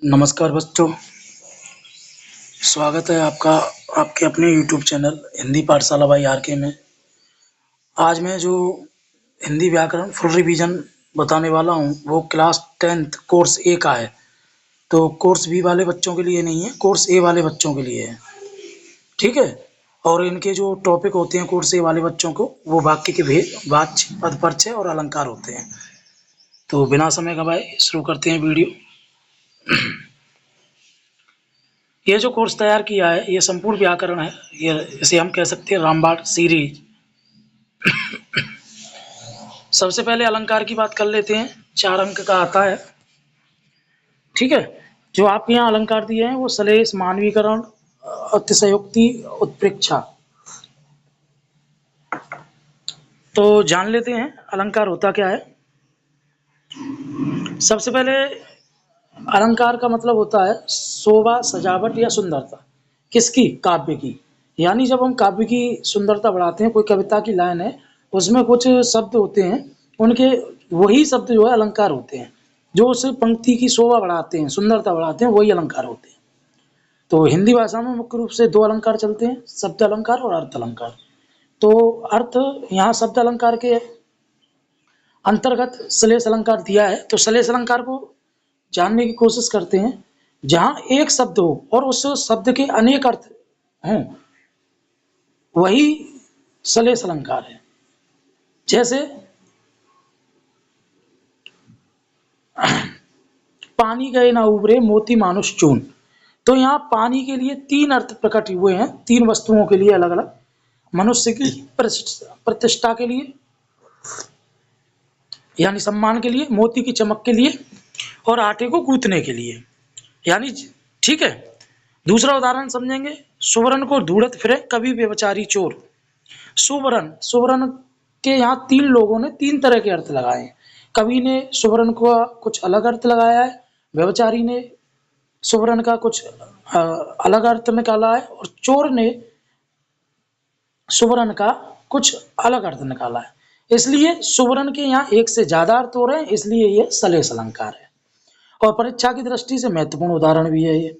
नमस्कार बच्चों, स्वागत है आपका आपके अपने यूट्यूब चैनल हिंदी पाठशाला बाई आर.के. में। आज मैं जो हिंदी व्याकरण फुल रिवीजन बताने वाला हूँ वो क्लास 10th कोर्स ए का है। तो कोर्स बी वाले बच्चों के लिए नहीं है, कोर्स ए वाले बच्चों के लिए है, ठीक है। और इनके जो टॉपिक होते हैं कोर्स ए वाले बच्चों को, वो वाक्य के भेद, वाच्य, पदपर्चय और अलंकार होते हैं। तो बिना समय गवाए शुरू करते हैं वीडियो। ये जो कोर्स तैयार किया है ये संपूर्ण व्याकरण है। ये इसे हम कह सकते हैं रामबाण सीरीज। सबसे पहले अलंकार की बात कर लेते हैं। 4 अंक का आता है, ठीक है। जो आपके यहाँ अलंकार दिए हैं वो सलेश, मानवीकरण, अतिशयोक्ति, उत्प्रेक्षा। तो जान लेते हैं अलंकार होता क्या है। सबसे पहले अलंकार का मतलब होता है शोभा, सजावट या सुंदरता। किसकी? काव्य की। यानी जब हम काव्य की सुंदरता बढ़ाते हैं, कोई कविता की लाइन है, उसमें कुछ शब्द होते हैं, उनके वही शब्द जो है अलंकार होते हैं, जो उस पंक्ति की शोभा बढ़ाते हैं, सुंदरता बढ़ाते हैं, वही अलंकार होते हैं। तो हिंदी भाषा में मुख्य रूप से 2 अलंकार चलते हैं, शब्द अलंकार और अर्थ अलंकार। तो अर्थ यहाँ शब्द अलंकार के अंतर्गत श्लेष अलंकार दिया है। तो श्लेष अलंकार को जानने की कोशिश करते हैं। जहां एक शब्द हो और उस शब्द के अनेक अर्थ हों, वही श्लेष अलंकार है। जैसे पानी गए ना उबरे, मोती मानुष चून। तो यहाँ पानी के लिए 3 अर्थ प्रकट हुए हैं, 3 वस्तुओं के लिए अलग अलग। मनुष्य की प्रतिष्ठा के लिए, यानी सम्मान के लिए, मोती की चमक के लिए, और आटे को गूंथने के लिए, यानी, ठीक है। दूसरा उदाहरण समझेंगे। सुवर्ण को ढूंढत फिरे कवि व्यभिचारी चोर। सुवर्ण, सुवर्ण के यहाँ 3 लोगों ने 3 तरह के अर्थ लगाए हैं। कवि ने सुवर्ण का कुछ अलग अर्थ लगाया है, व्यभिचारी ने सुवर्ण का कुछ अलग अर्थ निकाला है, और चोर ने सुवर्ण का कुछ अलग अर्थ निकाला है। इसलिए सुवर्ण के यहाँ एक से ज्यादा अर्थ हो रहे हैं, इसलिए ये श्लेष अलंकार है। और परीक्षा की दृष्टि से महत्वपूर्ण उदाहरण भी है ये।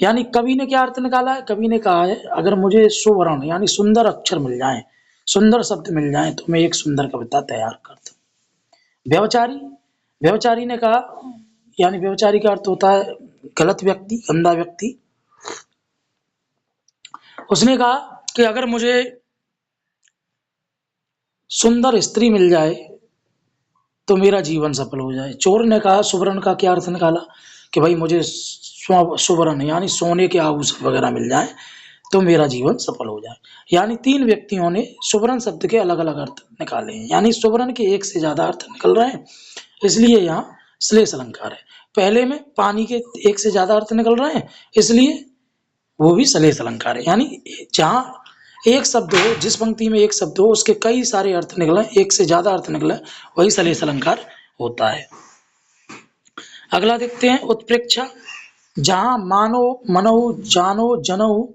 यानी कवि ने क्या अर्थ निकाला है? कवि ने कहा है अगर मुझे सुवर्ण यानी सुंदर अक्षर मिल जाएं, सुंदर शब्द मिल जाएं, तो मैं एक सुंदर कविता तैयार कर दूं। व्यभिचारी, व्यभिचारी ने कहा, यानी व्यभिचारी का अर्थ होता है गलत व्यक्ति, गंदा व्यक्ति। उसने कहा कि अगर मुझे सुंदर स्त्री मिल जाए तो मेरा जीवन सफल हो जाए। चोर ने कहा, सुवर्ण का क्या अर्थ निकाला कि भाई मुझे सुवर्ण यानी सोने के आभूषण वगैरह मिल जाए तो मेरा जीवन सफल हो जाए। यानी 3 व्यक्तियों ने सुवर्ण शब्द के अलग अलग अर्थ निकाले हैं, यानी सुवर्ण के एक से ज्यादा अर्थ निकल रहे हैं, इसलिए यहाँ श्लेष अलंकार है। पहले में पानी के एक से ज्यादा अर्थ निकल रहे हैं, इसलिए वो भी श्लेष अलंकार है। यानी जहां एक शब्द हो, जिस पंक्ति में एक शब्द हो, उसके कई सारे अर्थ निकले, एक से ज्यादा अर्थ निकले, वही श्लेष अलंकार होता है। अगला देखते हैं उत्प्रेक्षा। जहां मानो, मनो, जानो, जनो,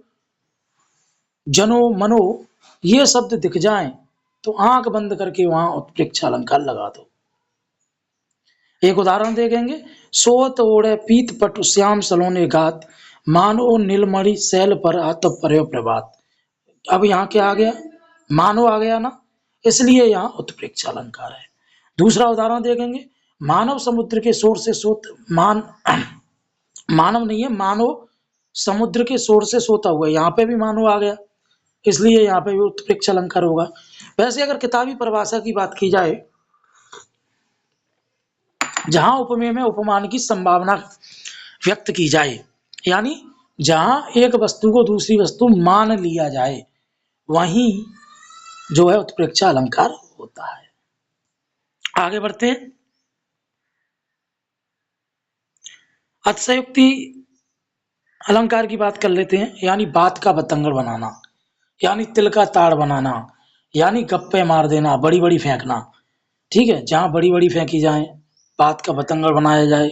जनो, मनो ये शब्द दिख जाएं तो आंख बंद करके वहां उत्प्रेक्षा अलंकार लगा दो। एक उदाहरण देखेंगे। सोत ओढ़े पीत पट श्याम सलोने गात, मानो नीलमणि शैल पर आतप पर्यो प्रभात। अब यहाँ क्या आ गया? मानो आ गया ना, इसलिए यहाँ उत्प्रेक्षा अलंकार है। दूसरा उदाहरण देखेंगे। मानव समुद्र के शोर से सोत, मानव नहीं है, मानो समुद्र के शोर से सोता हुआ, यहाँ पे भी मानो आ गया, इसलिए यहाँ पे भी उत्प्रेक्षा अलंकार होगा। वैसे अगर किताबी परिभाषा की बात की जाए, जहां उपमेय में उपमान की संभावना व्यक्त की जाए, यानी जहां एक वस्तु को दूसरी वस्तु मान लिया जाए, वहीं जो है उत्प्रेक्षा अलंकार होता है। आगे बढ़ते हैं। अतिशयोक्ति अलंकार की बात कर लेते हैं। यानी बात का बतंगड़ बनाना, यानी तिल का ताड़ बनाना, यानी गप्पे मार देना, बड़ी बड़ी फेंकना, ठीक है। जहां बड़ी बड़ी फेंकी जाए, बात का बतंगड़ बनाया जाए,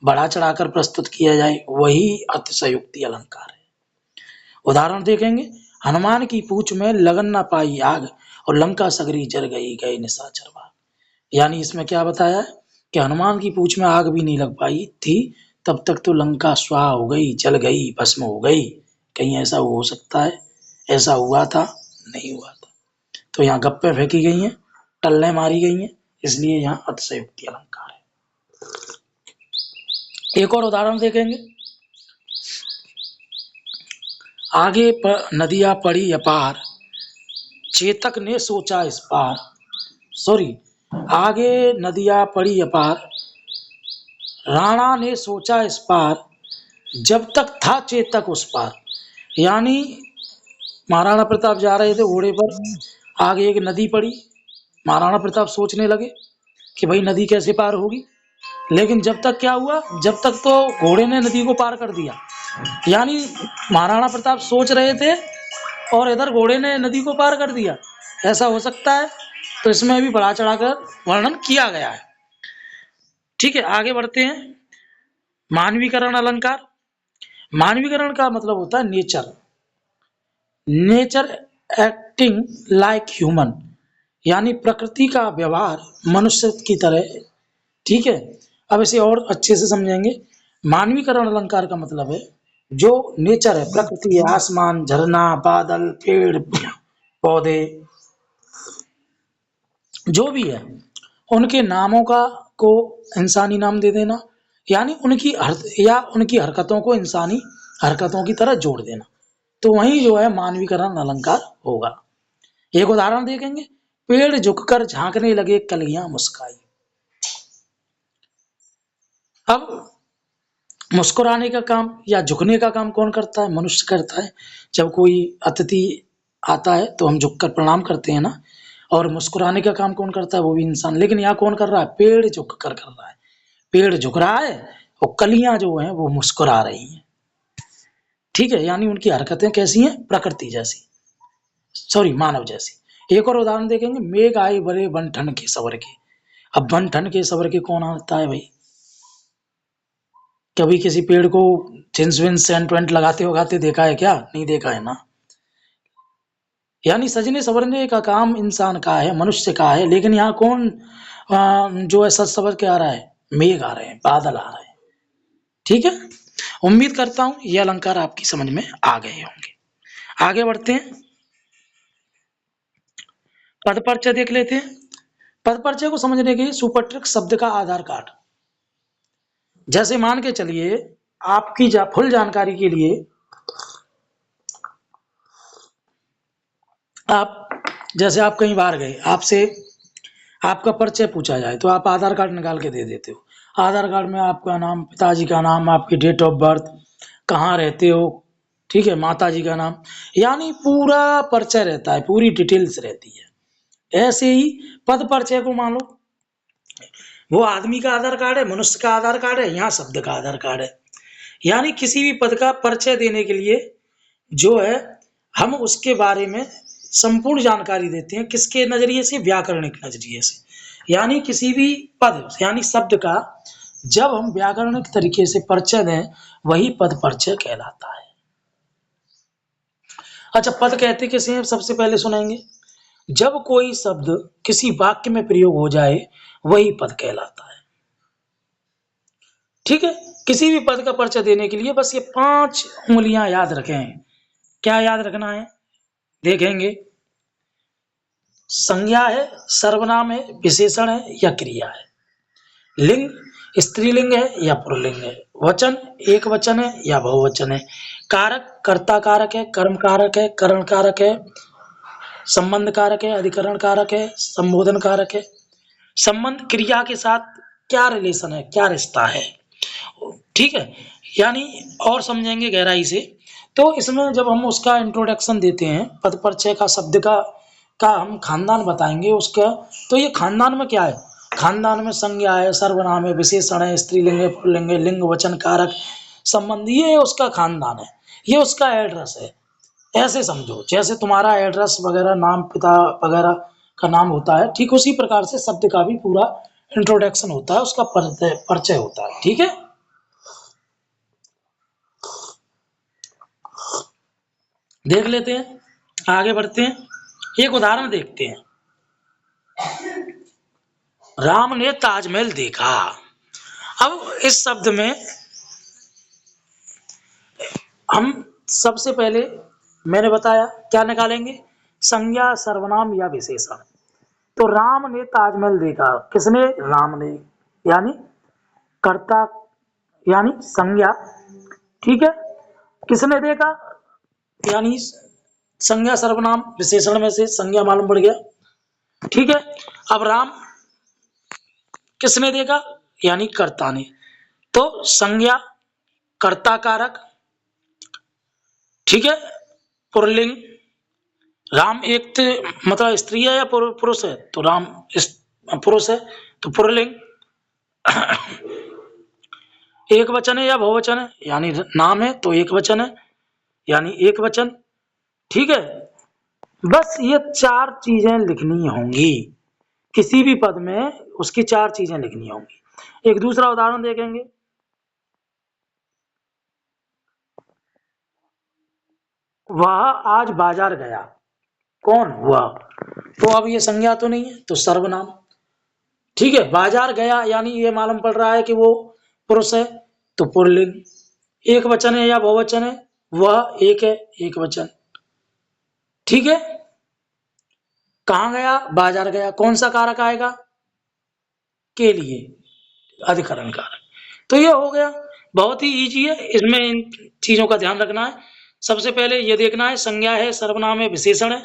बढ़ा चढ़ाकर प्रस्तुत किया जाए, वही अतिशयोक्ति अलंकार है। उदाहरण देखेंगे। हनुमान की पूछ में लगन न पाई आग, और लंका सगरी जर गई, गए निशाचर भाग। यानी इसमें क्या बताया है कि हनुमान की पूछ में आग भी नहीं लग पाई थी, तब तक तो लंका स्वाहा हो गई, जल गई, भस्म हो गई। कहीं ऐसा हो सकता है? ऐसा हुआ था? नहीं हुआ था। तो यहाँ गप्पे फेंकी गई हैं, टल्ले मारी गई हैं, इसलिए यहाँ अतिशयोक्ति अलंकार है। एक और उदाहरण देखेंगे। आगे नदियां पड़ी अपार, चेतक ने सोचा इस पार। सॉरी, आगे नदियां पड़ी अपार, राणा ने सोचा इस पार, जब तक था चेतक उस पार। यानी महाराणा प्रताप जा रहे थे घोड़े पर, आगे एक नदी पड़ी, महाराणा प्रताप सोचने लगे कि भाई नदी कैसे पार होगी। लेकिन जब तक क्या हुआ, जब तक तो घोड़े ने नदी को पार कर दिया। यानी महाराणा प्रताप सोच रहे थे और इधर घोड़े ने नदी को पार कर दिया। ऐसा हो सकता है? तो इसमें भी बढ़ा चढ़ाकर वर्णन किया गया है। ठीक है, आगे बढ़ते हैं। मानवीकरण अलंकार। मानवीकरण का मतलब होता है nature, nature acting like human, यानी प्रकृति का व्यवहार मनुष्य की तरह। ठीक है, अब इसे और अच्छे से समझेंगे। मानवीकरण अलंकार का मतलब है जो नेचर है, प्रकृति है, आसमान, झरना, बादल, पेड़ पौधे, जो भी है, उनके नामों का को इंसानी नाम दे देना, यानी उनकी हरकतों को इंसानी हरकतों की तरह जोड़ देना। तो वही जो है मानवीकरण अलंकार होगा। एक उदाहरण देखेंगे। पेड़ झुककर झांकने लगे, कलियां मुस्काई। अब मुस्कुराने का काम या झुकने का काम कौन करता है? मनुष्य करता है। जब कोई अतिथि आता है तो हम झुककर प्रणाम करते हैं ना। और मुस्कुराने का काम कौन करता है? वो भी इंसान। लेकिन यहाँ कौन कर रहा है? पेड़ झुक कर रहा है। पेड़ झुक रहा है और कलियां जो हैं वो मुस्कुरा रही हैं। ठीक है, यानी उनकी हरकतें कैसी हैं? प्रकृति जैसी, सॉरी मानव जैसी। एक और उदाहरण देखेंगे। मेघ आए बड़े बन ठन के सवर के। अब बन ठन के सवर के कौन आता है भाई? कभी किसी पेड़ को जिन्स विन्स सेंट वेंट लगाते वगाते देखा है क्या? नहीं देखा है ना। यानी सजने संवरने का काम इंसान का है, मनुष्य का है। लेकिन यहाँ कौन जो है सज सवर के आ रहा है? मेघ आ रहे हैं, बादल आ रहे हैं। ठीक है, उम्मीद करता हूं ये अलंकार आपकी समझ में आ गए होंगे। आगे बढ़ते हैं, पद परिचय देख लेते हैं। पद परिचय को समझने के लिए सुपट्रिक शब्द का आधार कार्ड। जैसे मान के चलिए, आपकी फुल जानकारी के लिए आप जैसे आप कहीं बाहर गए, आपसे आपका परिचय पूछा जाए तो आप आधार कार्ड निकाल के दे देते हो। आधार कार्ड में आपका नाम, पिताजी का नाम, आपकी डेट ऑफ बर्थ, कहाँ रहते हो, ठीक है, माताजी का नाम, यानी पूरा परिचय रहता है, पूरी डिटेल्स रहती है। ऐसे ही पद परिचय को मान लो, वो आदमी का आधार कार्ड है, मनुष्य का आधार कार्ड है, यहाँ शब्द का आधार कार्ड है। यानी किसी भी पद का परिचय देने के लिए जो है हम उसके बारे में संपूर्ण जानकारी देते हैं। किसके नजरिए से? व्याकरणिक नजरिए से। यानी किसी भी पद यानी शब्द का जब हम व्याकरणिक तरीके से परिचय दें, वही पद परिचय कहलाता है। अच्छा, पद कहते किसे हैं? सबसे पहले सुनेंगे। जब कोई शब्द किसी वाक्य में प्रयोग हो जाए, वही पद कहलाता है। ठीक है, किसी भी पद का परिचय देने के लिए बस ये 5 उंगलियां याद रखें। क्या याद रखना है? देखेंगे। संज्ञा है, सर्वनाम है, विशेषण है या क्रिया है। लिंग स्त्रीलिंग है या पुल्लिंग है। वचन एक वचन है या बहुवचन है। कारक कर्ता कारक है, कर्म कारक है, करण कारक है, संबंध कारक है, अधिकरण कारक है, संबोधन कारक है। संबंध क्रिया के साथ क्या रिलेशन है, क्या रिश्ता है। ठीक है, यानी और समझेंगे गहराई से। तो इसमें जब हम उसका इंट्रोडक्शन देते हैं, पद परिचय का शब्द का हम खानदान बताएंगे उसका। तो ये खानदान में क्या है? खानदान में संज्ञा है, सर्वनाम है, विशेषण है, स्त्रीलिंग है, पुल्लिंग है, लिंग वचन कारक संबंध, ये उसका खानदान है, ये उसका एड्रेस है। ऐसे समझो जैसे तुम्हारा एड्रेस वगैरह, नाम, पिता वगैरह का नाम होता है, ठीक उसी प्रकार से शब्द का भी पूरा इंट्रोडक्शन होता है, उसका परिचय होता है। ठीक है, देख लेते हैं, आगे बढ़ते हैं, एक उदाहरण देखते हैं। राम ने ताजमहल देखा। अब इस शब्द में हम सबसे पहले मैंने बताया क्या निकालेंगे, संज्ञा, सर्वनाम या विशेषण। तो राम ने ताजमहल देखा, किसने? राम ने, यानी कर्ता, यानी संज्ञा। ठीक है, किसने देखा, यानी संज्ञा, सर्वनाम, विशेषण में से संज्ञा मालूम पड़ गया। ठीक है, अब राम किसने देखा, यानी कर्ता ने, तो संज्ञा, कर्ता कारक। ठीक है, पुल्लिंग, राम एक मतलब स्त्री है या पुरुष है, तो राम पुरुष है, तो पुल्लिंग। एक वचन है या बहुवचन है, यानी नाम है तो एक वचन है, यानी एक वचन। ठीक है, बस ये 4 चीजें लिखनी होंगी, किसी भी पद में उसकी 4 चीजें लिखनी होंगी। एक दूसरा उदाहरण देखेंगे, वह आज बाजार गया, कौन? वह, तो अब ये संज्ञा तो नहीं है, तो सर्वनाम। ठीक है, बाजार गया यानी ये मालूम पड़ रहा है कि वो पुरुष है, तो पुल्लिंग। एक वचन है या बहुवचन है, वह एक है, एक वचन। ठीक है, कहां गया? बाजार गया, कौन सा कारक आएगा? के लिए, अधिकरण कारक। तो ये हो गया, बहुत ही इजी है, इसमें इन चीजों का ध्यान रखना है। सबसे पहले ये देखना है संज्ञा है, सर्वनाम है, विशेषण है,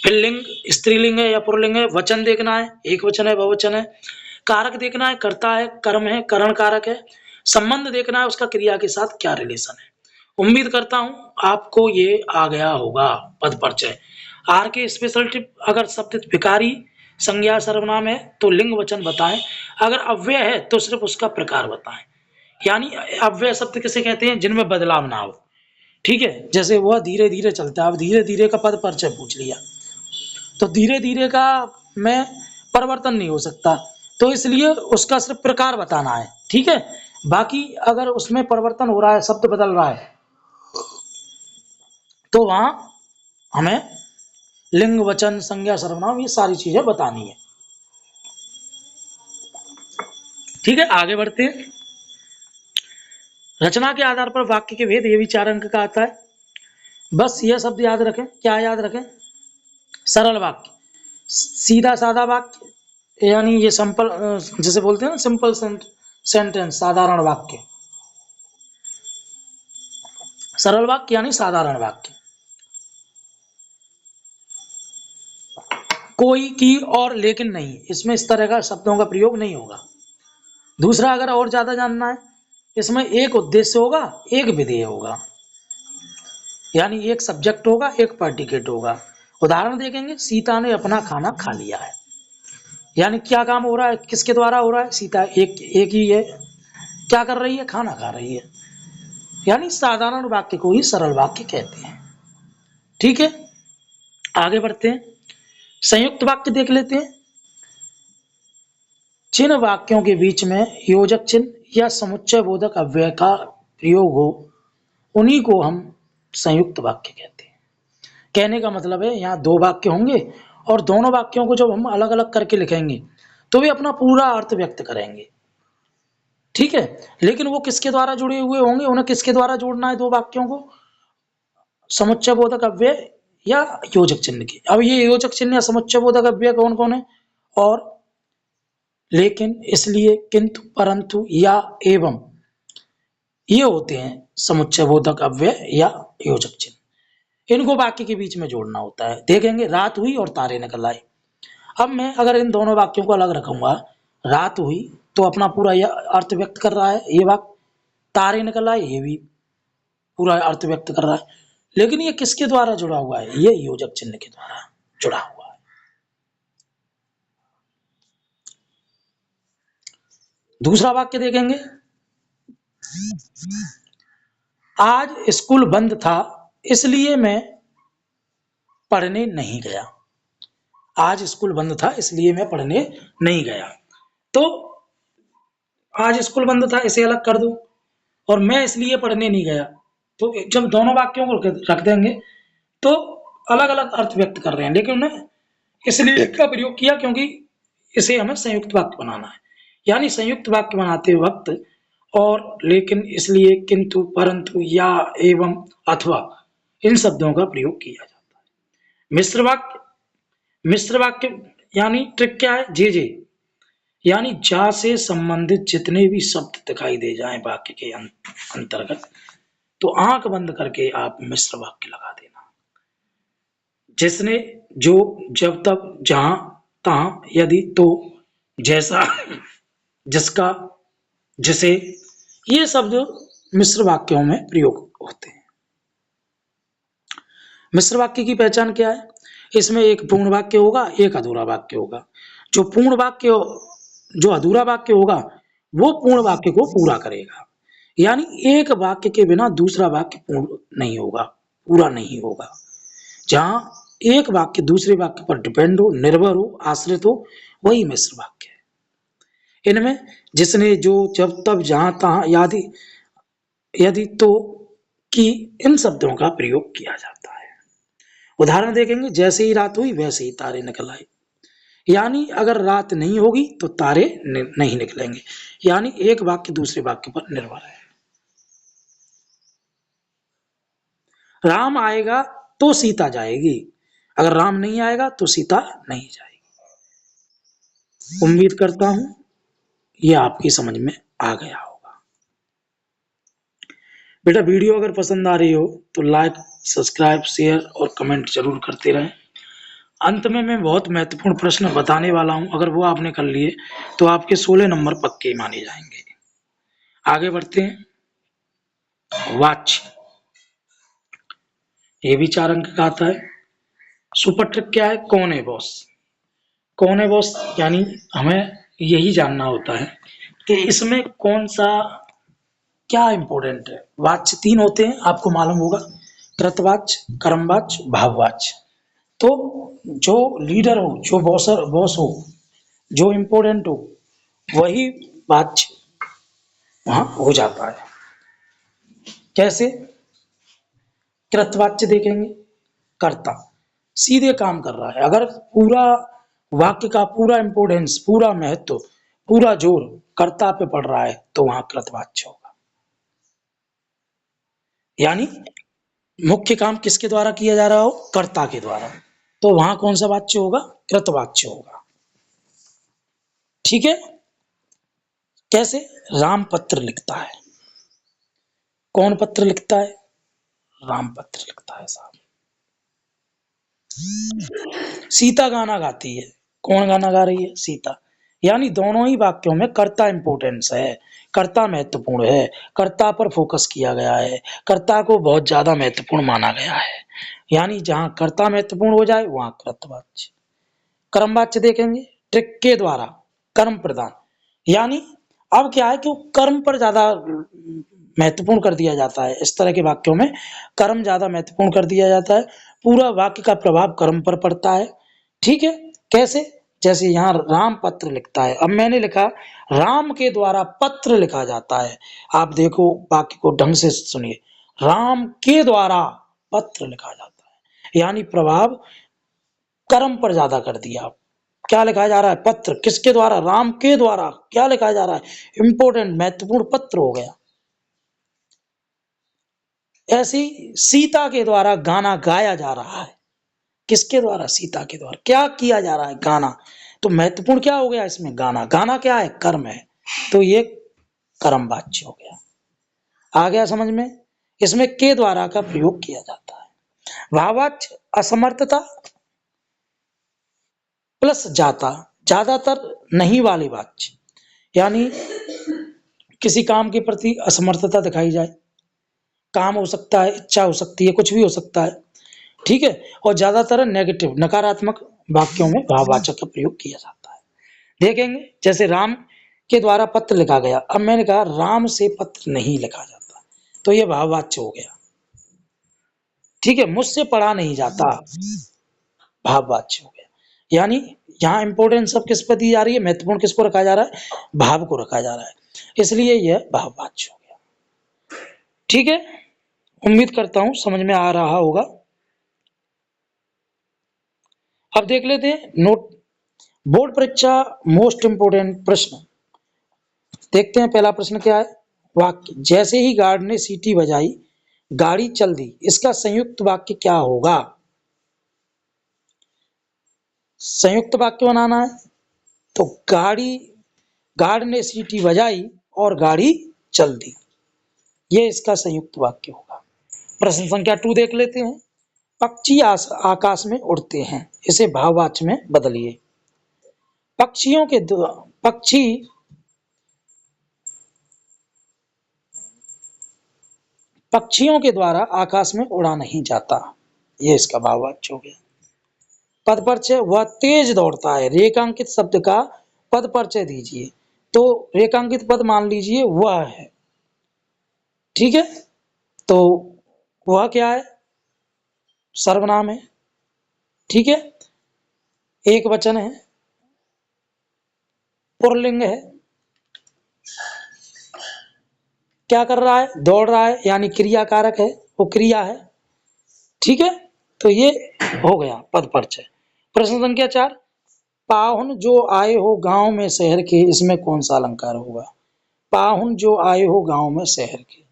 फिर लिंग स्त्रीलिंग है या पुल्लिंग है, वचन देखना है, एक वचन है, बहुवचन है, कारक देखना है, कर्ता है, कर्म है, करण कारक है, संबंध देखना है उसका क्रिया के साथ क्या रिलेशन है। उम्मीद करता हूं आपको ये आ गया होगा पद परिचय। आर के स्पेशल टिप, अगर शब्द विकारी संज्ञा सर्वनाम है तो लिंग वचन बताएं, अगर अव्यय है तो सिर्फ उसका प्रकार बताएं। यानी अव्यय शब्द किसे कहते हैं? जिनमें बदलाव ना हो। ठीक है, जैसे वह धीरे धीरे चलता है, अब धीरे धीरे का पद परिचय पूछ लिया, तो धीरे धीरे का में परिवर्तन नहीं हो सकता, तो इसलिए उसका सिर्फ प्रकार बताना है। ठीक है, बाकी अगर उसमें परिवर्तन हो रहा है, शब्द बदल रहा है, तो वहां हमें लिंग वचन संज्ञा सर्वनाम ये सारी चीजें बतानी है। ठीक है, आगे बढ़ते हैं। रचना के आधार पर वाक्य के भेद, ये भी 4 अंक का आता है। बस यह शब्द याद रखें, क्या याद रखें? सरल वाक्य, सीधा साधा वाक्य, यानी ये सिंपल, जैसे बोलते हैं ना सिंपल सेंटेंस, साधारण वाक्य। सरल वाक्य यानी साधारण वाक्य, कोई, की और लेकिन नहीं, इसमें इस तरह का शब्दों का प्रयोग नहीं होगा। दूसरा, अगर और ज्यादा जानना है, इसमें एक उद्देश्य होगा, एक विधेय होगा, यानी एक सब्जेक्ट होगा, एक प्रेडिकेट होगा। उदाहरण देखेंगे, सीता ने अपना खाना खा लिया है, यानी क्या काम हो रहा है, किसके द्वारा हो रहा है? सीता एक ही है, क्या कर रही है? खाना खा रही है, यानी साधारण वाक्य को ही सरल वाक्य कहते हैं। ठीक है, आगे बढ़ते हैं, संयुक्त वाक्य देख लेते हैं। जिन वाक्यों के बीच में योजक चिन्ह या समुच्चय बोधक अव्यय का प्रयोग हो, उन्हीं को हम संयुक्त वाक्य कहते हैं। कहने का मतलब है, यहाँ 2 वाक्य होंगे और दोनों वाक्यों को जब हम अलग अलग करके लिखेंगे तो वे अपना पूरा अर्थ व्यक्त करेंगे। ठीक है, लेकिन वो किसके द्वारा जुड़े हुए होंगे, उन्हें किसके द्वारा जोड़ना है 2 वाक्यों को? समुच्चय बोधक अव्यय या योजक चिन्ह के। अब ये योजक चिन्ह या समुच्चय बोधक अव्यय कौन कौन है? और, लेकिन, इसलिए, किंतु, परंतु या एवं, ये होते हैं समुच्चय बोधक अव्यय या योजक चिन्ह। इनको वाक्य के बीच में जोड़ना होता है। देखेंगे, रात हुई और तारे निकल आए। अब मैं अगर इन दोनों वाक्यों को अलग रखूंगा, रात हुई तो अपना पूरा यह अर्थ व्यक्त कर रहा है ये वाक्य, तारे निकल आए ये भी पूरा अर्थ व्यक्त कर रहा है, लेकिन ये किसके द्वारा जुड़ा हुआ है? ये योजक चिन्ह के द्वारा जुड़ा हुआ है। दूसरा वाक्य देखेंगे, आज स्कूल बंद था इसलिए मैं पढ़ने नहीं गया। आज स्कूल बंद था इसलिए मैं पढ़ने नहीं गया, तो आज स्कूल बंद था इसे अलग कर दो, और मैं इसलिए पढ़ने नहीं गया, तो जब दोनों वाक्यों को रख देंगे तो अलग अलग अर्थ व्यक्त कर रहे हैं, लेकिन उन्हें इसलिए का प्रयोग किया क्योंकि इसे हमें संयुक्त वाक्य बनाना है। यानी संयुक्त वाक्य बनाते वक्त और, लेकिन, इसलिए, किंतु, परंतु, या, एवं, अथवा इन शब्दों का प्रयोग किया जाता है। मिश्र वाक्य यानी ट्रिक क्या है? जे यानी जा से संबंधित जितने भी शब्द दिखाई दे जाएं वाक्य के अंतर्गत, तो आंख बंद करके आप मिश्र वाक्य लगा देना। जिसने, जो, जब, तब, जहां, तहां, यदि, तो, जैसा, जिसका, जिसे, ये शब्द मिश्र वाक्यों में प्रयोग होते हैं। मिश्र वाक्य की पहचान क्या है? इसमें एक पूर्ण वाक्य होगा, एक अधूरा वाक्य होगा। जो अधूरा वाक्य होगा वो पूर्ण वाक्य को पूरा करेगा। यानी एक वाक्य के बिना दूसरा वाक्य पूर्ण नहीं होगा, पूरा नहीं होगा। जहां एक वाक्य दूसरे वाक्य पर डिपेंड हो, निर्भर हो, आश्रित हो, वही मिश्र वाक्य है। इनमें जिसने, जो, जब, तब, जहां, तहां, यदि, तो, कि इन शब्दों का प्रयोग किया जाता है। उदाहरण देखेंगे, जैसे ही रात हुई वैसे ही तारे निकल आए। यानी अगर रात नहीं होगी तो तारे नहीं निकलेंगे। यानी एक वाक्य दूसरे वाक्य पर निर्भर है। राम आएगा तो सीता जाएगी, अगर राम नहीं आएगा तो सीता नहीं जाएगी। उम्मीद करता हूं ये आपकी समझ में आ गया होगा। बेटा वीडियो अगर पसंद आ रही हो तो लाइक, सब्सक्राइब, शेयर और कमेंट जरूर करते रहें। अंत में मैं बहुत महत्वपूर्ण प्रश्न बताने वाला हूं, अगर वो आपने कर लिए तो आपके 16 नंबर पक्के माने जाएंगे। आगे बढ़ते हैं। वॉच, ये भी 4 अंक का आता है। सुपर ट्रिक क्या है? कौन है बॉस? कौन है बॉस यानी हमें यही जानना होता है कि इसमें कौन सा, क्या इंपॉर्टेंट है। वाच्य 3 होते हैं, आपको मालूम होगा, कृतवाच्य, कर्मवाच्य, भाववाच्य। तो जो लीडर हो, जो बॉस हो, जो इंपॉर्टेंट हो, वही वाच्य वहां हो जाता है। कैसे? कृतवाच्य देखेंगे, कर्ता सीधे काम कर रहा है। अगर पूरा वाक्य का पूरा इंपोर्टेंस, पूरा महत्व, पूरा जोर कर्ता पे पड़ रहा है तो वहां कृतवाच्य होगा। यानी मुख्य काम किसके द्वारा किया जा रहा हो? कर्ता के द्वारा, तो वहां कौन सा वाच्य होगा? कृतवाच्य होगा। ठीक है। कैसे? राम पत्र लिखता है। कौन पत्र लिखता है? राम पत्र लिखता है साहब। सीता गाना गाती है। कौन गाना गा रही है? सीता। यानी दोनों ही वाक्यों में कर्ता इंपोर्टेंस है, कर्ता महत्वपूर्ण है, कर्ता पर फोकस किया गया है, कर्ता को बहुत ज्यादा महत्वपूर्ण माना गया है। यानी जहां कर्ता महत्वपूर्ण हो जाए वहां कृतवाच्य। कर्मवाच्य देखेंगे, ट्रिक के द्वारा कर्म प्रदान। यानी अब क्या है कि कर्म पर ज्यादा महत्वपूर्ण कर दिया जाता है। इस तरह के वाक्यों में कर्म ज्यादा महत्वपूर्ण कर दिया जाता है, पूरा वाक्य का प्रभाव कर्म पर पड़ता है। ठीक है। कैसे? जैसे यहाँ राम पत्र लिखता है, अब मैंने लिखा राम के द्वारा पत्र लिखा जाता है। आप देखो वाक्य को ढंग से सुनिए, राम के द्वारा पत्र लिखा जाता है, यानी प्रभाव कर्म पर ज्यादा कर दिया। क्या लिखा जा रहा है? पत्र। किसके द्वारा? राम के द्वारा। क्या लिखा जा रहा है? इंपोर्टेंट, महत्वपूर्ण पत्र हो गया। ऐसी सीता के द्वारा गाना गाया जा रहा है। किसके द्वारा? सीता के द्वारा। क्या किया जा रहा है? गाना। तो महत्वपूर्ण क्या हो गया इसमें? गाना। गाना क्या है? कर्म है, तो ये कर्मवाच्य हो गया। आ गया समझ में? इसमें के द्वारा का प्रयोग किया जाता है। भाववाच्य असमर्थता प्लस जाता, ज्यादातर नहीं वाले वाच्य। यानी किसी काम के प्रति असमर्थता दिखाई जाए, काम हो सकता है, इच्छा हो सकती है, कुछ भी हो सकता है। ठीक है। और ज्यादातर नेगेटिव, नकारात्मक वाक्यों में भाववाचक का प्रयोग किया जाता है। देखेंगे जैसे राम के द्वारा पत्र लिखा गया, अब मैंने कहा राम से पत्र नहीं लिखा जाता, तो यह भाववाच्य हो गया। ठीक है। मुझसे पढ़ा नहीं जाता, भाववाच्य हो गया। यानी यहाँ इंपोर्टेंस सब किस पर दी जा रही है? महत्वपूर्ण किसको रखा जा रहा है? भाव को रखा जा रहा है, इसलिए यह भाववाच्य हो गया। ठीक है। उम्मीद करता हूं समझ में आ रहा होगा। अब देख लेते हैं नोट, बोर्ड परीक्षा मोस्ट इंपोर्टेंट प्रश्न। देखते हैं पहला प्रश्न क्या है। वाक्य, जैसे ही गार्ड ने सीटी बजाई गाड़ी चल दी, इसका संयुक्त वाक्य क्या होगा? संयुक्त वाक्य बनाना है तो गार्ड ने सीटी बजाई और गाड़ी चल दी, ये इसका संयुक्त वाक्य होगा। प्रश्न संख्या 2 देख लेते हैं। पक्षी आकाश में उड़ते हैं, इसे भाववाच्य में बदलिए। पक्षियों के द्वारा आकाश में उड़ा नहीं जाता, ये इसका भाववाच्य हो गया। पद परिचय, वह तेज दौड़ता है, रेखांकित शब्द का पद परिचय दीजिए। तो रेखांकित पद मान लीजिए वह है, ठीक है, तो वह क्या है? सर्वनाम है, ठीक है, एक वचन है, पुल्लिंग है, क्या कर रहा है? दौड़ रहा है, यानी क्रिया कारक है, वो क्रिया है, ठीक है, तो ये हो गया पद परिचय। प्रश्न संख्या 4, पाहुन जो आए हो गांव में शहर के, इसमें कौन सा अलंकार होगा? पाहुन जो आए हो गांव में शहर के,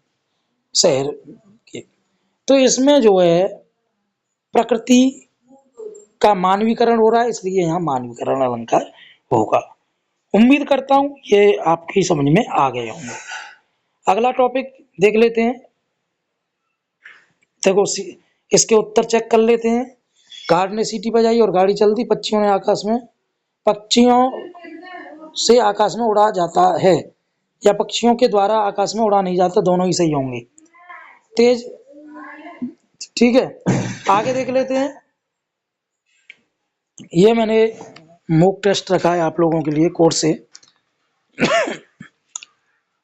तो इसमें जो है प्रकृति का मानवीकरण हो रहा है, इसलिए यहाँ मानवीकरण अलंकार होगा। उम्मीद करता हूं ये आपकी समझ में आ गए होंगे। अगला टॉपिक देख लेते हैं। देखो इसके उत्तर चेक कर लेते हैं। गार्ड ने सीटी बजाई और गाड़ी चल दी, पक्षियों से आकाश में उड़ा जाता है, या पक्षियों के द्वारा आकाश में उड़ा नहीं जाता, दोनों ही सही होंगे। तेज, ठीक है, आगे देख लेते हैं। ये मैंने मॉक टेस्ट रखा है आप लोगों के लिए कोर्स से,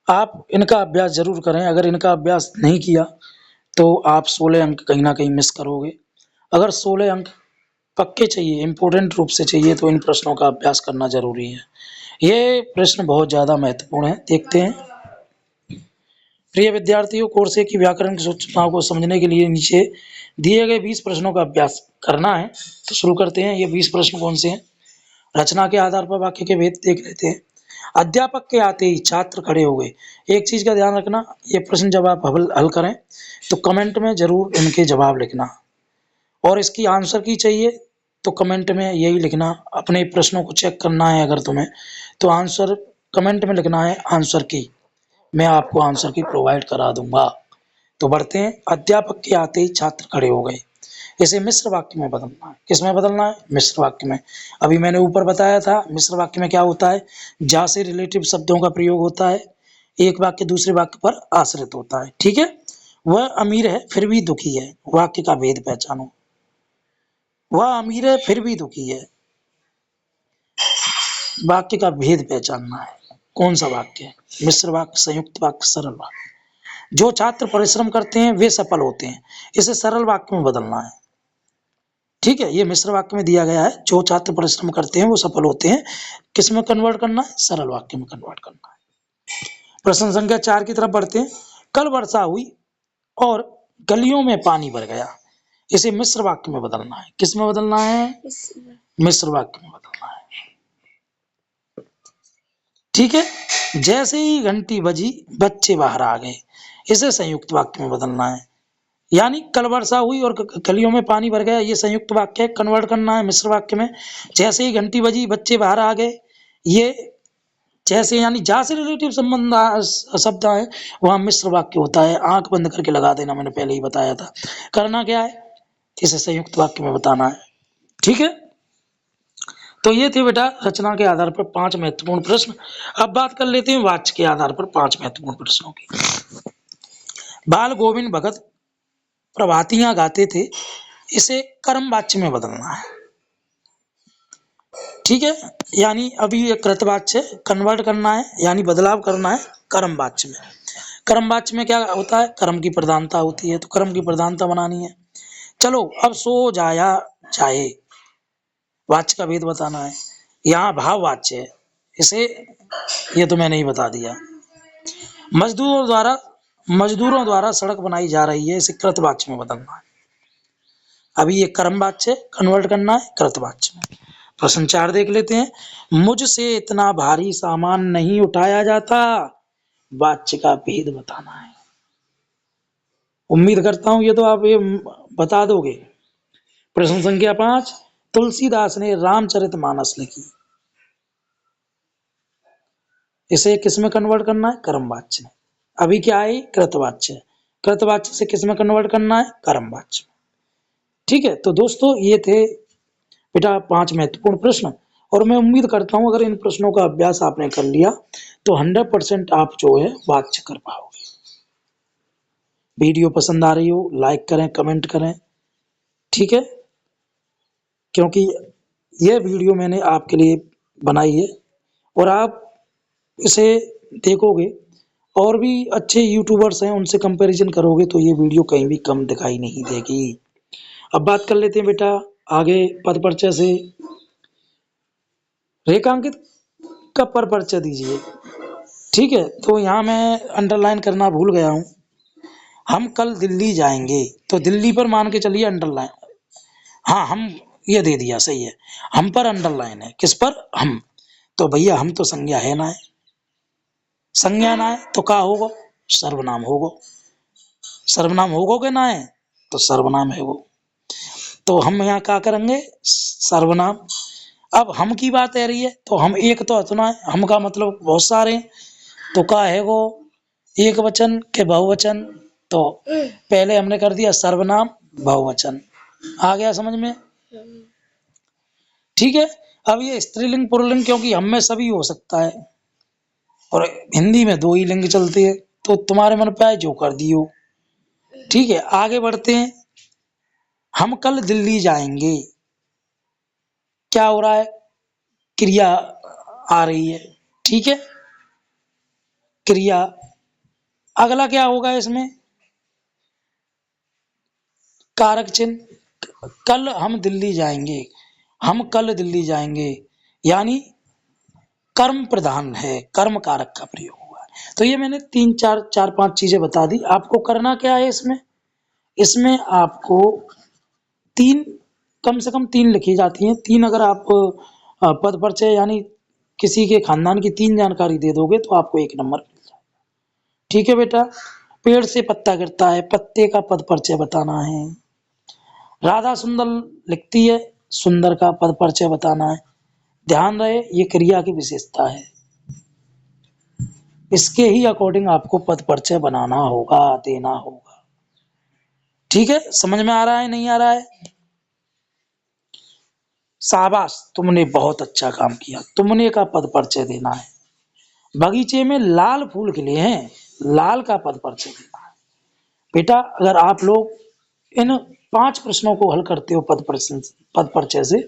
आप इनका अभ्यास जरूर करें। अगर इनका अभ्यास नहीं किया तो आप 16 अंक कहीं ना कहीं मिस करोगे। अगर 16 अंक पक्के चाहिए, इम्पोर्टेंट रूप से चाहिए, तो इन प्रश्नों का अभ्यास करना जरूरी है। ये प्रश्न बहुत ज़्यादा महत्वपूर्ण है। देखते हैं। प्रिय विद्यार्थियों, कोर्स की व्याकरण की सूचनाओं को समझने के लिए नीचे दिए गए 20 प्रश्नों का अभ्यास करना है। तो शुरू करते हैं। ये 20 प्रश्न कौन से हैं? रचना के आधार पर वाक्य के भेद देख लेते हैं। अध्यापक के आते ही छात्र खड़े हो गए। एक चीज का ध्यान रखना, ये प्रश्न जब आप हल करें तो कमेंट में जरूर इनके जवाब लिखना, और इसकी आंसर की चाहिए तो कमेंट में यही लिखना। अपने प्रश्नों को चेक करना है अगर तुम्हें, तो आंसर कमेंट में लिखना है आंसर की, मैं आपको आंसर की प्रोवाइड करा दूंगा। तो बढ़ते हैं। अध्यापक के आते ही छात्र खड़े हो गए, इसे मिश्र वाक्य में बदलना है। किस में बदलना है? मिश्र वाक्य में। अभी मैंने ऊपर बताया था मिश्र वाक्य में क्या होता है, जा से रिलेटिव शब्दों का प्रयोग होता है, एक वाक्य दूसरे वाक्य पर आश्रित होता है, ठीक है। वह अमीर है फिर भी दुखी है, वाक्य का भेद पहचानो। वह अमीर है फिर भी दुखी है, वाक्य का भेद पहचानना है। कौन सा वाक्य है? मिश्र वाक्य, संयुक्त वाक्य, सरल वाक्य। जो छात्र परिश्रम करते हैं वे सफल होते हैं, इसे सरल वाक्य में बदलना है, ठीक है। ये मिश्र वाक्य में दिया गया है, जो छात्र परिश्रम करते हैं वो सफल होते हैं, किस में कन्वर्ट करना है? सरल वाक्य में कन्वर्ट करना है। प्रश्न संख्या 4 की तरफ बढ़ते हैं। कल वर्षा हुई और गलियों में पानी भर गया, इसे मिश्र वाक्य में बदलना है। किस में बदलना है? मिश्र वाक्य में बदलना है, ठीक है। जैसे ही घंटी बजी बच्चे बाहर आ गए, इसे संयुक्त वाक्य में बदलना है। यानी कल वर्षा हुई और गलियों में पानी भर गया, ये संयुक्त वाक्य है, कन्वर्ट करना है मिश्र वाक्य में। जैसे ही घंटी बजी बच्चे बाहर आ गए, ये जैसे यानी जा से रिलेटिव संबंध शब्द है, वहां मिश्र वाक्य होता है। आंख बंद करके लगा देना, मैंने पहले ही बताया था। करना क्या है? इसे संयुक्त वाक्य में बताना है, ठीक है। तो ये थे बेटा रचना के आधार पर 5 महत्वपूर्ण प्रश्न। अब बात कर लेते हैं वाच्य के आधार पर 5 महत्वपूर्ण प्रश्नों की। बाल गोविंद भगत प्रभातियां गाते थे, इसे कर्म वाच्य में बदलना है, ठीक है। यानी अभी ये कृतवाच्य कन्वर्ट करना है, यानी बदलाव करना है कर्म वाच्य में। कर्म वाच्य में क्या होता है? कर्म की प्रधानता होती है, तो कर्म की प्रधानता बनानी है। चलो अब सो जाया चाहे, वाच्य का भेद बताना है। यहाँ भाव वाच्य है, इसे ये तो मैंने ही बता दिया। मजदूरों द्वारा सड़क बनाई जा रही है, इसे कृतवाच्य में बदलना है। अभी ये कर्म वाच्य कन्वर्ट करना है कृतवाच्य में। प्रश्न 4 देख लेते हैं। मुझसे इतना भारी सामान नहीं उठाया जाता, वाच्य का भेद बताना है। उम्मीद करता हूं ये तो आप ये बता दोगे। प्रश्न संख्या 5, तुलसीदास ने रामचरितमानस लिखी, इसे किस में कन्वर्ट करना है? कर्मवाच्य में। अभी क्या है? कृतवाच्य। कृतवाच्य से किस में कन्वर्ट करना है? कर्मवाच्य में। ठीक है, तो दोस्तों ये थे बेटा 5 महत्वपूर्ण प्रश्न, और मैं उम्मीद करता हूं अगर इन प्रश्नों का अभ्यास आपने कर लिया तो 100% आप जो है वाच्य कर पाओगे। वीडियो पसंद आ रही हो लाइक करें, कमेंट करें, ठीक है, क्योंकि यह वीडियो मैंने आपके लिए बनाई है और आप इसे देखोगे और भी अच्छे यूट्यूबर्स हैं उनसे कंपैरिजन करोगे तो ये वीडियो कहीं भी कम दिखाई नहीं देगी। अब बात कर लेते हैं बेटा आगे पद परिचय से। रेखांकित का पद परिचय दीजिए। ठीक है, तो यहाँ मैं अंडरलाइन करना भूल गया हूँ। हम कल दिल्ली जाएंगे, तो दिल्ली पर मान के चलिए अंडरलाइन, हाँ हम ये दे दिया, सही है। हम पर अंडरलाइन है, किस पर? हम। तो भैया हम तो संज्ञा है ना है, संज्ञा ना है तो क्या होगा? सर्वनाम होगा। सर्वनाम होगा कि ना है? तो सर्वनाम है वो। तो हम यहाँ क्या करेंगे? सर्वनाम। अब हम की बात आ रही है तो हम एक तो इतना है, हम का मतलब बहुत सारे हैं, तो क्या है वो? एक वचन के बहुवचन, तो पहले हमने कर दिया सर्वनाम बहुवचन। आ गया समझ में? ठीक है। अब ये स्त्रीलिंग पुल्लिंग क्योंकि हम में सभी हो सकता है और हिंदी में 2 ही लिंग चलते हैं, तो तुम्हारे मन पे आए जो कर दियो। ठीक है, आगे बढ़ते हैं। हम कल दिल्ली जाएंगे, क्या हो रहा है? क्रिया आ रही है, ठीक है, क्रिया। अगला क्या होगा इसमें? कारक चिन्ह। कल हम दिल्ली जाएंगे, हम कल दिल्ली जाएंगे, यानी कर्म प्रधान है, कर्म कारक का प्रयोग हुआ है। तो ये मैंने 3 4 5 चीजें बता दी। आपको करना क्या है इसमें? इसमें आपको 3, कम से कम 3 लिखी जाती हैं। 3 अगर आप पद परिचय यानी किसी के खानदान की 3 जानकारी दे दोगे तो आपको 1 नंबर मिल जाएगा। ठीक है बेटा। पेड़ से पत्ता गिरता है, पत्ते का पद परिचय बताना है। राधा सुंदर लिखती है, सुंदर का पद परिचय बताना है। ध्यान रहे ये क्रिया की विशेषता है, इसके ही अकॉर्डिंग आपको पद परिचय बनाना होगा, देना होगा। ठीक है, समझ में आ रहा है नहीं आ रहा है? शाबाश, तुमने बहुत अच्छा काम किया। तुमने का पद परिचय देना है। बगीचे में लाल फूल खिले हैं, लाल का पद परिचय देना है। बेटा अगर आप लोग इन 5 प्रश्नों को हल करते हो पद परिचय से,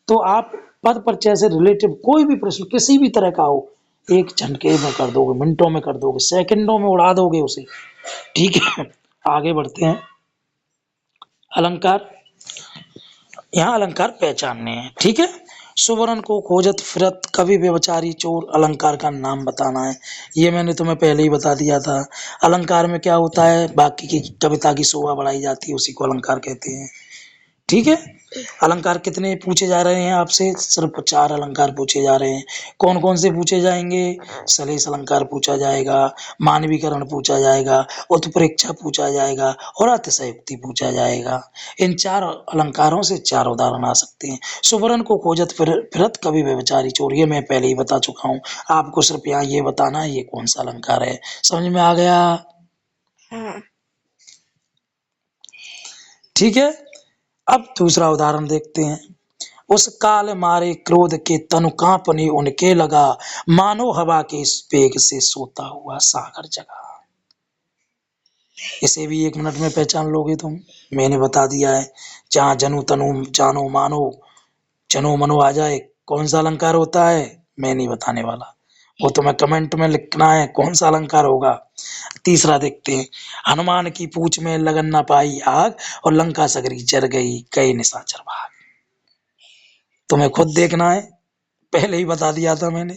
तो आप पद परिचय से रिलेटिव कोई भी प्रश्न किसी भी तरह का हो, एक झटके में कर दोगे, मिनटों में कर दोगे, सेकंडों में उड़ा दोगे उसे। ठीक है, आगे बढ़ते हैं। अलंकार, यहाँ अलंकार पहचानने हैं। ठीक है, सुवर्ण को खोजत फिरत कवि व्यभिचारी चोर, अलंकार का नाम बताना है। ये मैंने तुम्हें पहले ही बता दिया था। अलंकार में क्या होता है? बाकी की कविता की शोभा बढ़ाई जाती है, उसी को अलंकार कहते हैं। ठीक है, अलंकार कितने पूछे जा रहे हैं आपसे? सिर्फ 4 अलंकार पूछे जा रहे हैं। कौन कौन से पूछे जाएंगे? सलेश अलंकार पूछा जाएगा, मानवीकरण पूछा जाएगा, उत्प्रेक्षा पूछा जाएगा और अतिशयोक्ति पूछा जाएगा। इन 4 अलंकारों से 4 उदाहरण आ सकते हैं। सुवर्ण को खोजत फिरत कवि व्यभिचारी चोर, ये मैं पहले ही बता चुका हूँ। आपको सिर्फ यहाँ ये बताना है ये कौन सा अलंकार है। समझ में आ गया? ठीक है, अब दूसरा उदाहरण देखते हैं। उस काल मारे क्रोध के तनु कांपने उनके लगा, मानो हवा के इस वेग से सोता हुआ सागर जगा। इसे भी 1 मिनट में पहचान लोगे तुम, मैंने बता दिया है। जहां जनु तनु जानो मानो जनो मनो आ जाए, कौन सा अलंकार होता है मैं नहीं बताने वाला, वो तुम्हें कमेंट में लिखना है कौन सा अलंकार होगा। तीसरा देखते हैं। हनुमान की पूछ में लगन न पाई आग, और लंका सगरी जर गई कई निशाचर भाग। तुम्हें खुद देखना है, पहले ही बता दिया था मैंने,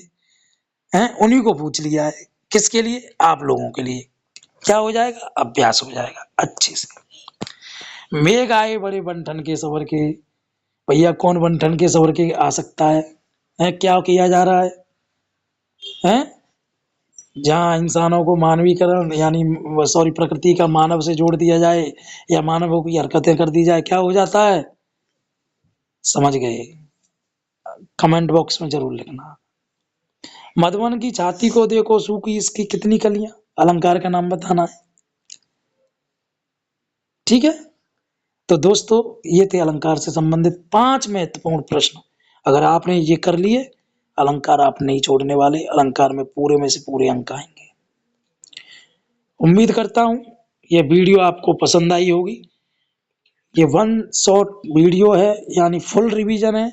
हैं उन्हीं को पूछ लिया है। किसके लिए? आप लोगों के लिए। क्या हो जाएगा? अभ्यास हो जाएगा अच्छे से। मेघ आए बड़े बंठन के सवर के, भैया कौन बंठन के सवर के आ सकता है? हैं क्या किया जा रहा है? हैं जहाँ इंसानों को मानवीकरण यानी सॉरी प्रकृति का मानव से जोड़ दिया जाए या मानवों की हरकतें कर दी जाए, क्या हो जाता है? समझ गए? कमेंट बॉक्स में ज़रूर लिखना। मधुबन की छाती को देखो सूखी इसकी कितनी कलियाँ, अलंकार का नाम बताना है। ठीक है? तो दोस्तों ये थे अलंकार से संबंधित 5 महत्वपूर्ण प्रश्न। अगर आपने ये कर लिए, अलंकार आप नहीं छोड़ने वाले, अलंकार में पूरे में से पूरे अंक आएँगे। उम्मीद करता हूँ ये वीडियो आपको पसंद आई होगी। ये वन शॉट वीडियो है यानी फुल रिवीजन है।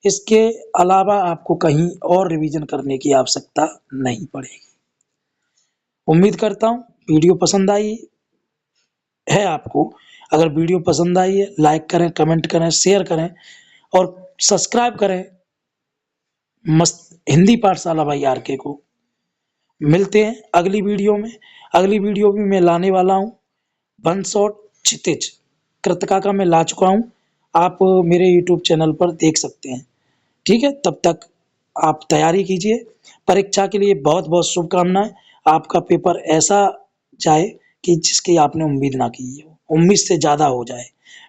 इसके अलावा आपको कहीं और रिवीजन करने की आवश्यकता नहीं पड़ेगी। उम्मीद करता हूँ वीडियो पसंद आई है आपको। अगर वीडियो पसंद आई है लाइक करें, कमेंट करें, शेयर करें और सब्सक्राइब करें मस्त हिंदी पाठशाला भाई आरके को। मिलते हैं अगली वीडियो में। अगली वीडियो भी मैं लाने वाला हूँ वन शॉट क्षितिज कृतिका का मैं ला चुका हूँ। आप मेरे यूट्यूब चैनल पर देख सकते हैं। ठीक है, तब तक आप तैयारी कीजिए। परीक्षा के लिए बहुत बहुत शुभकामनाएं। आपका पेपर ऐसा जाए कि जिसकी आपने उम्मीद ना की हो, उम्मीद से ज़्यादा हो जाए।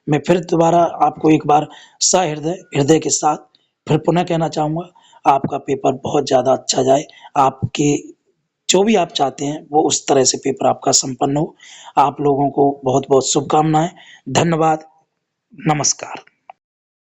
मैं फिर दोबारा आपको एक बार सहृदय हृदय के साथ फिर पुनः कहना चाहूँगा, आपका पेपर बहुत ज़्यादा अच्छा जाए। आपके जो भी आप चाहते हैं वो उस तरह से पेपर आपका संपन्न हो। आप लोगों को बहुत बहुत शुभकामनाएं। धन्यवाद। नमस्कार।